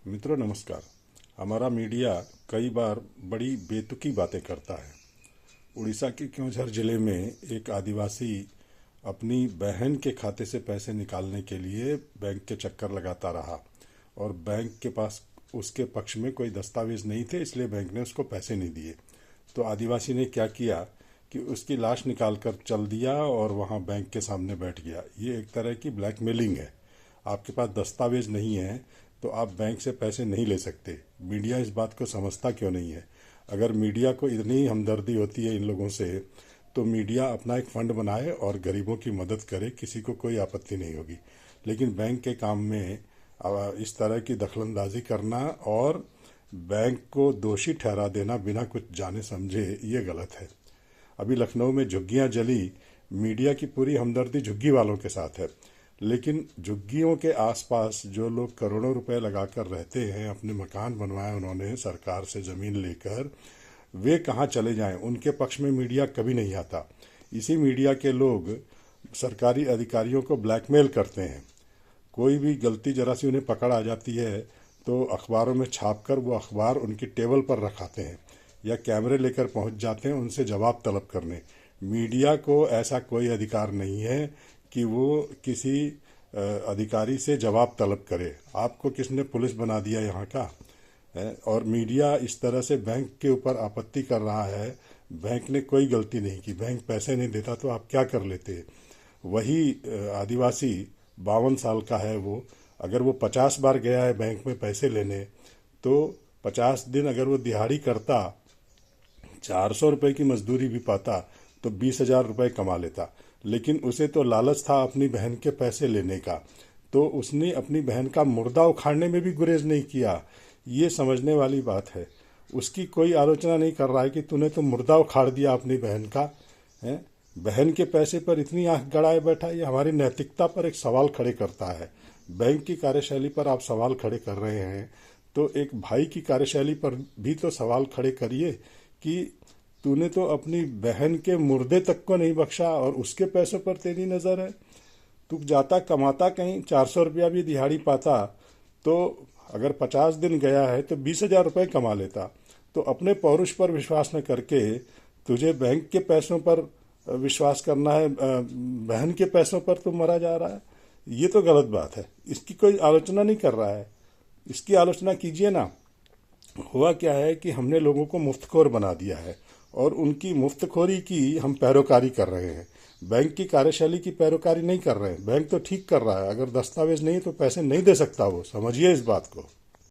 मित्रों नमस्कार। हमारा मीडिया कई बार बड़ी बेतुकी बातें करता है। उड़ीसा के क्योंझर जिले में एक आदिवासी अपनी बहन के खाते से पैसे निकालने के लिए बैंक के चक्कर लगाता रहा और बैंक के पास उसके पक्ष में कोई दस्तावेज नहीं थे, इसलिए बैंक ने उसको पैसे नहीं दिए। तो आदिवासी ने क्या किया कि उसकी लाश निकाल कर चल दिया और वहाँ बैंक के सामने बैठ गया। ये एक तरह की ब्लैकमेलिंग है। आपके पास दस्तावेज नहीं है तो आप बैंक से पैसे नहीं ले सकते। मीडिया इस बात को समझता क्यों नहीं है? अगर मीडिया को इतनी हमदर्दी होती है इन लोगों से तो मीडिया अपना एक फंड बनाए और गरीबों की मदद करे, किसी को कोई आपत्ति नहीं होगी। लेकिन बैंक के काम में इस तरह की दखलंदाजी करना और बैंक को दोषी ठहरा देना बिना कुछ जाने समझे, ये गलत है। अभी लखनऊ में झुग्गियां जली, मीडिया की पूरी हमदर्दी झुग्गी वालों के साथ है, लेकिन झुग्गियों के आसपास जो लोग करोड़ों रुपए लगाकर रहते हैं, अपने मकान बनवाए उन्होंने सरकार से ज़मीन लेकर, वे कहाँ चले जाएं? उनके पक्ष में मीडिया कभी नहीं आता। इसी मीडिया के लोग सरकारी अधिकारियों को ब्लैकमेल करते हैं। कोई भी गलती जरा सी उन्हें पकड़ आ जाती है तो अखबारों में छापकर वो अखबार उनकी टेबल पर रखाते हैं या कैमरे लेकर पहुंच जाते हैं उनसे जवाब तलब करने। मीडिया को ऐसा कोई अधिकार नहीं है कि वो किसी अधिकारी से जवाब तलब करे। आपको किसने पुलिस बना दिया यहाँ का? और मीडिया इस तरह से बैंक के ऊपर आपत्ति कर रहा है। बैंक ने कोई गलती नहीं की, बैंक पैसे नहीं देता तो आप क्या कर लेते? वही आदिवासी 52 साल का है वो, अगर वो 50 बार गया है बैंक में पैसे लेने तो 50 दिन अगर वो दिहाड़ी करता, 400 रुपए की मजदूरी भी पाता तो 20,000 रुपए कमा लेता। लेकिन उसे तो लालच था अपनी बहन के पैसे लेने का, तो उसने अपनी बहन का मुर्दा उखाड़ने में भी गुरेज नहीं किया। ये समझने वाली बात है। उसकी कोई आलोचना नहीं कर रहा है कि तूने तो मुर्दा उखाड़ दिया अपनी बहन का, है? बहन के पैसे पर इतनी आंख गड़ाए बैठा, ये हमारी नैतिकता पर एक सवाल खड़े करता है। बैंक की कार्यशैली पर आप सवाल खड़े कर रहे हैं तो एक भाई की कार्यशैली पर भी तो सवाल खड़े करिए कि तूने तो अपनी बहन के मुर्दे तक को नहीं बख्शा और उसके पैसों पर तेरी नज़र है। तू जाता कमाता कहीं 400 रुपया भी दिहाड़ी पाता तो अगर 50 दिन गया है तो 20,000 रुपये कमा लेता। तो अपने पौरुष पर विश्वास न करके तुझे बैंक के पैसों पर विश्वास करना है, बहन के पैसों पर तो मरा जा रहा है। ये तो गलत बात है। इसकी कोई आलोचना नहीं कर रहा है, इसकी आलोचना कीजिए ना। हुआ क्या है कि हमने लोगों को मुफ्तखोर बना दिया है और उनकी मुफ्तखोरी की हम पैरोकारी कर रहे हैं। बैंक की कार्यशैली की पैरोकारी नहीं कर रहे हैं। बैंक तो ठीक कर रहा है, अगर दस्तावेज नहीं तो पैसे नहीं दे सकता वो, समझिए इस बात को।